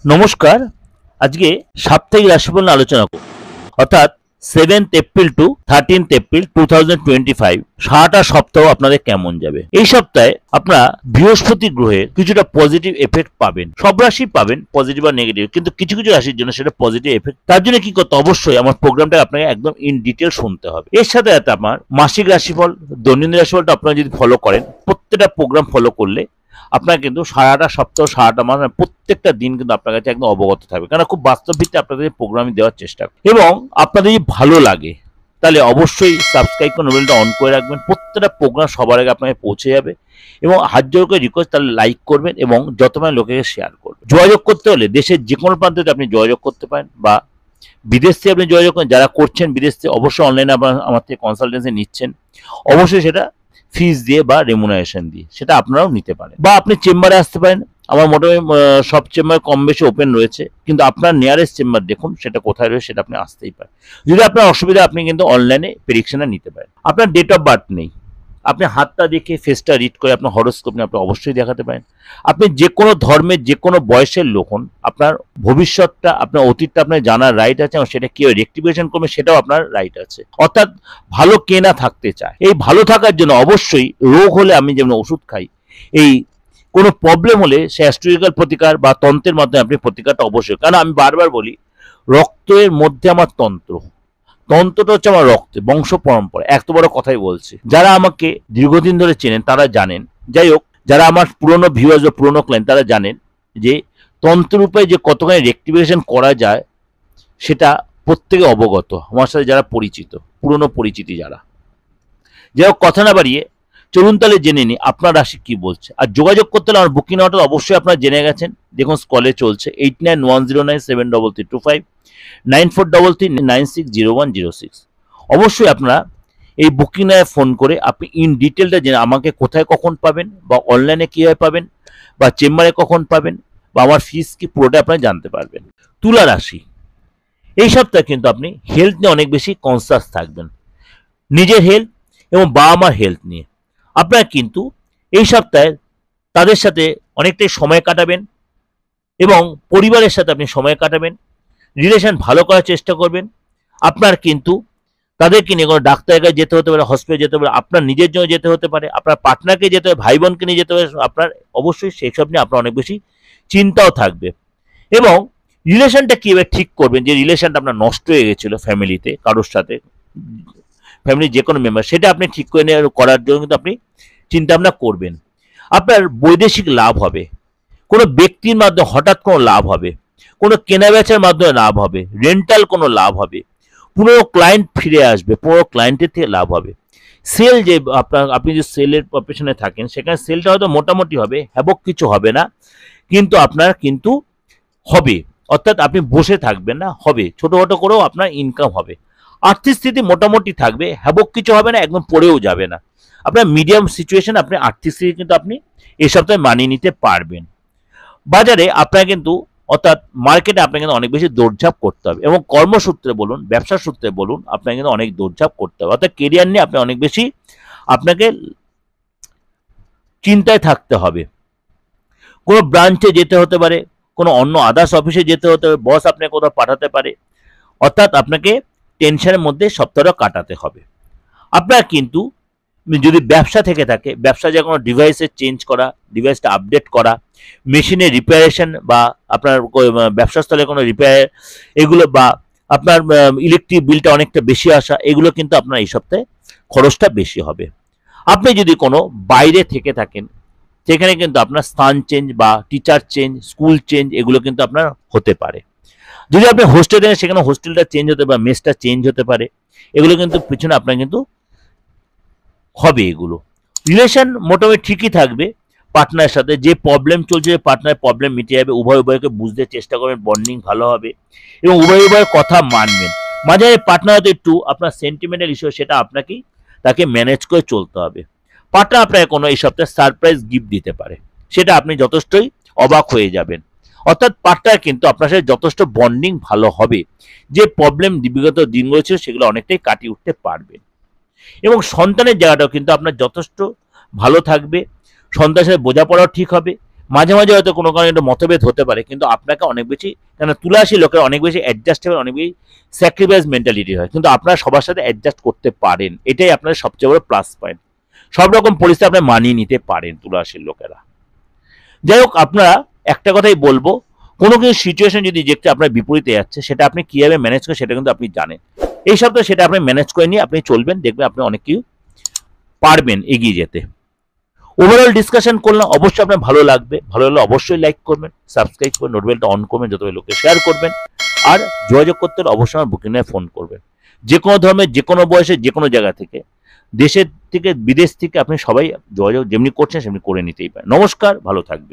নমস্কার। আজকে সাপ্তাহিক রাশিফল নিয়ে আলোচনা করব, অর্থাৎ 7th April two 13th April 2025 সারাটা সপ্তাহ আপনাদের কেমন যাবে। এই সপ্তাহে আপনারা বৃহস্পতি গ্রহের কিছুটা পজিটিভ এফেক্ট পাবেন। সব রাশি পাবেন পজিটিভ আর নেগেটিভ, কিন্তু কিছু কিছু রাশির জন্য সেটা পজিটিভ এফেক্ট। তার জন্য কি করতে, অবশ্যই আমার প্রোগ্রামটা আপনাকে একদম ইন ডিটেল শুনতে হবে। এর সাথে সাথে আমার মাসিক রাশিফল, দৈনন্দিন রাশিফলটা আপনারা যদি ফলো করেন, প্রত্যেকটা প্রোগ্রাম ফলো করলে আপনার কিন্তু সারাটা সপ্তাহ সারাটা মাস প্রত্যেকটা দিন কিন্তু আপনার কাছে একদম অবগত থাকবে, কারণ খুব বাস্তব ভিত্তিতে আপনাদের প্রোগ্রামিং দেওয়ার চেষ্টা করবে। এবং আপনাদের যদি ভালো লাগে তাহলে অবশ্যই সাবস্ক্রাইব করে নোবেলটা অন করে রাখবেন। প্রত্যেকটা প্রোগ্রাম সবার আগে আপনাকে পৌঁছে যাবে। এবং হাত জোর করে রিকোয়েস্ট, তাহলে লাইক করবেন এবং যত মানে লোকেকে শেয়ার করবেন। যোগাযোগ করতে হলে দেশের যে কোনো প্রান্তে আপনি যোগাযোগ করতে পারেন, বা বিদেশ থেকে আপনি যোগাযোগ করেন। যারা করছেন বিদেশ থেকে, অবশ্যই অনলাইনে আমার থেকে কনসালটেন্সি নিচ্ছেন, অবশ্যই সেটা ফিস দিয়ে বা রেমুনারেশন দিয়ে সেটা আপনারাও নিতে পারেন। বা আপনি চেম্বারে আসতে পারেন, আমার মোটামুটি সব চেম্বার কম বেশি ওপেন রয়েছে, কিন্তু আপনার নিয়ারেস্ট চেম্বার দেখুন সেটা কোথায় রয়েছে, সেটা আপনি আসতেই পারেন। যদি আপনার অসুবিধা, আপনি কিন্তু অনলাইনে প্রেডিকশনটা নিতে পারেন। আপনার ডেট অফ বার্থ নেই, আপনি হাতটা দেখে ফেসটা রিড করে আপনার হরোস্কোপ নিয়ে আপনি অবশ্যই দেখাতে পারেন। আপনি যে কোনো ধর্মের যে কোনো বয়সের লোক হন, আপনার ভবিষ্যৎটা, আপনার অতীতটা আপনার জানার রাইট আছে, এবং সেটা কেউ রেক্টিফিকেশন করবে সেটাও আপনার রাইট আছে। অর্থাৎ ভালো কে না থাকতে চায়। এই ভালো থাকার জন্য অবশ্যই রোগ হলে আমি যেমন ওষুধ খাই, এই কোনো প্রবলেম হলে সে অ্যাস্ট্রোলজিক্যাল প্রতিকার বা তন্ত্রের মাধ্যমে আপনি প্রতিকারটা অবশ্যই। কারণ আমি বারবার বলি, রক্তের মধ্যে আমার তন্ত্রটা হচ্ছে আমার রক্তে, বংশ পরম্পরা। এত বড় কথাই বলছি, যারা আমাকে দীর্ঘদিন ধরে চেনেন তারা জানেন। যাই হোক, যারা আমার পুরনো ভিউয়ার্স বা পুরনো ক্লায়েন্ট তারা জানেন যে তন্ত্ররূপে যে কতখানি রেক্টিফিকেশন করা যায় সেটা প্রত্যেকে অবগত, আমার সাথে যারা পরিচিত, পুরনো পরিচিতি যারা। যাই হোক, কথা না বাড়িয়ে চলুন তাহলে জেনে নিই আপনার রাশি কি বলছে। আর যোগাযোগ করতে হলে আমার বুকিং নাম্বারটা অবশ্যই আপনারা জেনে গেছেন, দেখুন স্কলে চলছে 89109722 9433960106। অবশ্যই আপনারা এই বুকিং নাম্বারে ফোন করে আপনি ইন ডিটেলটা জেনে আমাকে কোথায় কখন পাবেন, বা অনলাইনে কীভাবে পাবেন, বা চেম্বারে কখন পাবেন, বা আমার ফিস কি, পুরোটা আপনারা জানতে পারবেন। তুলা রাশি, এই সপ্তাহে কিন্তু আপনি হেলথ নিয়ে অনেক বেশি কনসাস থাকবেন, নিজের হেলথ এবং বাবা মার হেলথ নিয়ে। আপনারা কিন্তু এই সপ্তাহে তাদের সাথে অনেকটাই সময় কাটাবেন, এবং পরিবারের সাথে আপনি সময় কাটাবেন, রিলেশন ভালো করার চেষ্টা করবেন। আপনার কিন্তু তাদেরকে নিয়ে কোনো ডাক্তারের কাছে যেতে হতে পারে, হসপিটালে যেতে পারে, আপনার নিজের জন্য যেতে হতে পারে, আপনার পার্টনারকে যেতে হবে, ভাই বোনকে নিয়ে যেতে হবে। আপনার অবশ্যই সেই সব নিয়ে আপনার অনেক বেশি চিন্তাও থাকবে। এবং রিলেশনটা কীভাবে ঠিক করবেন, যে রিলেশনটা আপনার নষ্ট হয়ে গেছিলো ফ্যামিলিতে কারোর সাথে, ফ্যামিলির যে কোনো মেম্বার, সেটা আপনি ঠিক করে করার জন্য কিন্তু আপনি চিন্তা ভাবনা করবেন। আপনার বৈদেশিক লাভ হবে, কোনো ব্যক্তির মাধ্যমে হঠাৎ কোনো লাভ হবে, কোনো কেনাবেচার মাধ্যমে লাভ হবে, রেন্টাল কোনো লাভ হবে, পুরো ক্লায়েন্ট ফিরে আসবে, পুরো ক্লায়েন্টের থেকে লাভ হবে। সেল যে আপনি যে সেলের প্রফেশনে থাকেন, সেখানে সেলটা হয়তো মোটামুটি হবে, হ্যাবক কিছু হবে না, কিন্তু আপনার কিন্তু হবে। অর্থাৎ আপনি বসে থাকবেন না, হবে, ছোটোখাটো করেও আপনার ইনকাম হবে। আর্থিক স্থিতি মোটামুটি থাকবে, হ্যাবক কিছু হবে না, একদম পড়েও যাবে না। আপনার মিডিয়াম সিচুয়েশন, আপনি আর্থিক স্থিতি কিন্তু আপনি এই সপ্তাহে মানিয়ে নিতে পারবেন। বাজারে আপনার কিন্তু, অর্থাৎ মার্কেটে আপনাকে কিন্তু অনেক বেশি দৌড়ঝাঁপ করতে হবে, এবং কর্মসূত্রে বলুন, ব্যবসা সূত্রে বলুন, আপনাকে কিন্তু অনেক দৌড়ঝাঁপ করতে হবে। অর্থাৎ কেরিয়ার নিয়ে আপনি অনেক বেশি আপনাকে চিন্তায় থাকতে হবে। কোনো ব্রাঞ্চে যেতে হতে পারে, কোনো অন্য আদার্স অফিসে যেতে হতে পারে, বস আপনাকে কোথাও পাঠাতে পারে। অর্থাৎ আপনাকে টেনশনের মধ্যে সপ্তাহটা কাটাতে হবে। আপনার কিন্তু যদি ব্যবসা থেকে থাকে, ব্যবসা যে কোনো ডিভাইসের চেঞ্জ করা, ডিভাইসটা আপডেট করা, মেশিনের রিপেয়ারেশন, বা আপনার ব্যবসাস্থলে কোনো রিপেয়ার, এগুলো, বা আপনার ইলেকট্রিক বিলটা অনেকটা বেশি আসা, এগুলো কিন্তু আপনার এই সপ্তাহে খরচটা বেশি হবে। আপনি যদি কোনো বাইরে থেকে থাকেন, সেখানে কিন্তু আপনার স্থান চেঞ্জ বা টিচার চেঞ্জ, স্কুল চেঞ্জ, এগুলো কিন্তু আপনার হতে পারে। যদি আপনি হোস্টেলে থাকেন, সেখানে হোস্টেলটা চেঞ্জ হতে পারে, মেসটা চেঞ্জ হতে পারে, এগুলো কিন্তু পিছনে আপনার কিন্তু হবে। এগুলো রিলেশন মোটামুটি ঠিকই থাকবে পার্টনারের সাথে, যে প্রবলেম চলছে পার্টনারের প্রবলেম মিটে যাবে, উভয়কে বুঝতে চেষ্টা করবেন, বন্ডিং ভালো হবে, এবং উভয়ের কথা মানবেন। মাঝে পার্টনার হয়তো একটু আপনার সেন্টিমেন্টাল ইস্যু, সেটা আপনাকেই তাকে ম্যানেজ করে চলতে হবে। পার্টনার আপনাকে কোনো এই সপ্তাহে সারপ্রাইজ গিফট দিতে পারে, সেটা আপনি যথেষ্টই অবাক হয়ে যাবেন। অর্থাৎ পার্টনার কিন্তু আপনার সাথে যথেষ্ট বন্ডিং ভালো হবে, যে প্রবলেম বিগত দিনগুলো ছিল সেগুলো অনেকটাই কাটিয়ে উঠতে পারবেন। এবং সন্তানের জায়গাটাও কিন্তু আপনার যথেষ্ট ভালো থাকবে, সন্তানের সাথে বোঝাপড়াও ঠিক হবে, মাঝে মাঝে হয়তো কোনো কারণে একটা মতভেদ হতে পারে, কিন্তু আপনাকে অনেক বেশি, কেন তুলা রাশির লোকের অনেক বেশি অ্যাডজাস্টেবল, অনেক বেশি স্যাক্রিফাইস মেন্টালিটি হয়, কিন্তু আপনারা সবার সাথে অ্যাডজাস্ট করতে পারেন, এটাই আপনার সবচেয়ে বড় প্লাস পয়েন্ট। সব রকম পরিস্থিতি আপনি মানিয়ে নিতে পারেন তুলা রাশির লোকেরা। যাই হোক, আপনারা একটা কথাই বলবো, কোনো কিছু সিচুয়েশন যদি দেখতে আপনার বিপরীতে যাচ্ছে, সেটা আপনি কিভাবে ম্যানেজ করেন সেটা কিন্তু আপনি জানেন। এই সপ্তাহে সেটা আপনি ম্যানেজ করে নিয়ে আপনি চলবেন, দেখবেন আপনি অনেক কিছু পারবেন এগিয়ে যেতে। ওভারঅল ডিসকাশন করলাম, অবশ্যই আপনার ভালো লাগবে। ভালো লাগলে অবশ্যই লাইক করবেন, সাবস্ক্রাইব করবেন, নোটিফিকেশনটা অন করবেন, যত লোকে শেয়ার করবেন। আর যোগাযোগ করতে হলে অবশ্যই আমার বুকিং নিয়ে ফোন করবেন। যে কোনো ধর্মের, যে কোনো বয়সে, যে কোনো জায়গা থেকে, দেশের থেকে বিদেশ থেকে আপনি সবাই যোগাযোগ যেমনি করছেন সেমনি করে নিতেই পারেন। নমস্কার, ভালো থাকবেন।